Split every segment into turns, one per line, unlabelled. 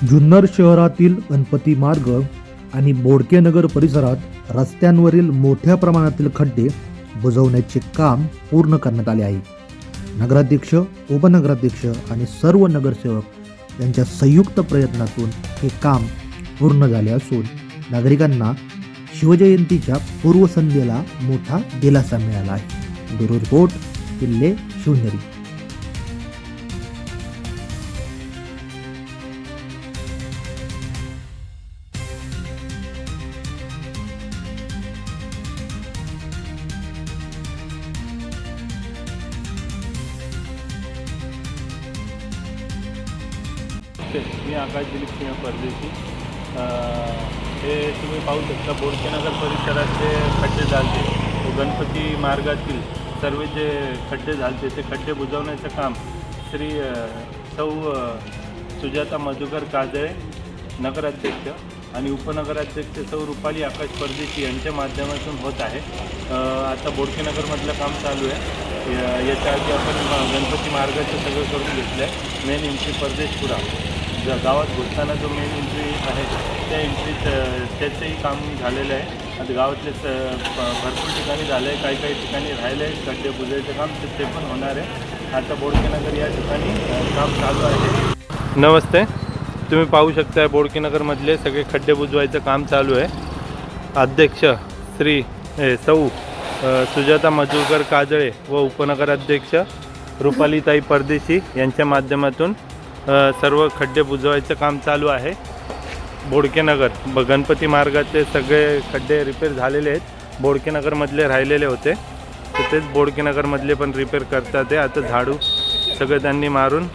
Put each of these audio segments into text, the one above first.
जुन्नर शहरातील गणपती मार्ग आणि बोडकेनगर परिसरात रस्त्यांवरील मोठ्या प्रमाणातील खड्डे बुजवण्याचे काम पूर्ण करण्यात आले आहे. नगराध्यक्ष, उपनगराध्यक्ष आणि सर्व नगरसेवक यांच्या संयुक्त प्रयत्नातून हे काम पूर्ण झाले असून नागरिकांना शिवजयंतीच्या पूर्वसंध्येला मोठा दिलासा मिळाला आहे. ब्युरो रिपोर्ट, किल्ले शिवनेरी.
मी आकाश दिलीप सिंह परदेशी. हे तुम्ही पाहू शकता बोडकेनगर परिसराचे खड्डे झालते, गणपती मार्गातील सर्व जे खड्डे झालते ते खड्डे बुजवण्याचं काम श्री सौ सुजाता मधुकर काजळे नगराध्यक्ष आणि उपनगराध्यक्ष सौ रुपाली आकाश परदेशी यांच्या माध्यमातून होत आहे. आता बोडकेनगरमधलं काम चालू आहे. याच्या आधी आपण गणपती मार्गाचं सगळं करून घेतलं आहे. मेन एंट्री परदेशपुरा गावात घुसताना जो मेन एंट्री आहे त्या एंट्रीत त्याचंही काम झालेलं आहे. आता गावातले भरपूर ठिकाणी झालं आहे, काही ठिकाणी राहिलं आहे खड्डे बुजवायचं काम, ते पण होणार आहे. आता बोडकेनगर या ठिकाणी काम चालू आहे. नमस्ते, तुम्ही पाहू शकता बोडकेनगरमधले सगळे खड्डे बुजवायचं काम चालू आहे. अध्यक्ष श्री सौ सुजाता मधुकर काजळे व उपनगराध्यक्ष रुपालीताई परदेशी यांच्या माध्यमातून सर्व खड्डे बुजवायचं काम चालू आहे. बोडकेनगर गणपती मार्गाचे सगळे खड्डे रिपेअर झालेले आहेत. बोडकेनगरमधले राहिलेले होते तर तेच बोडकेनगरमधले पण रिपेअर करतात आहे. आता झाडू सगळं त्यांनी मारून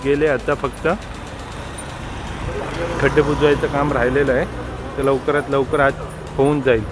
गेले. आता फक्त खड्डे बुजवायचं काम राहिलेलं आहे. तर लवकरात लवकर आज होऊन जाईल.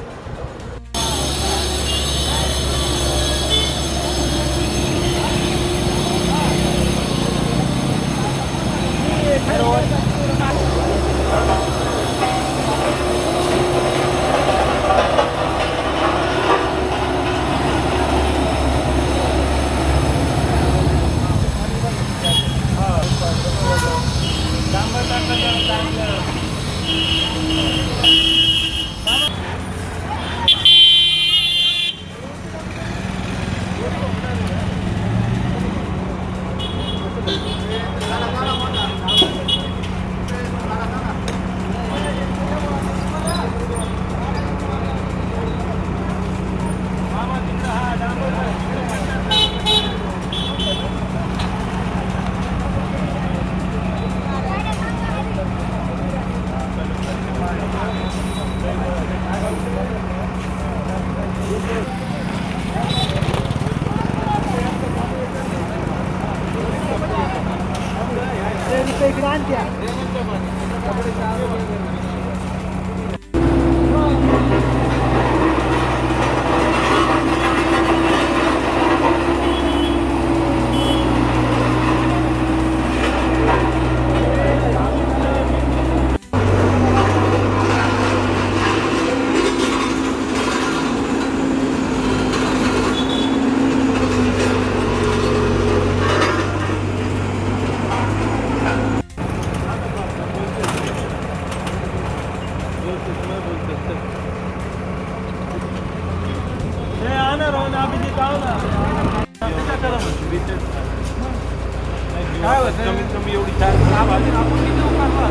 कमीत कमी एवढी 4 वाजून आपण किती उकारला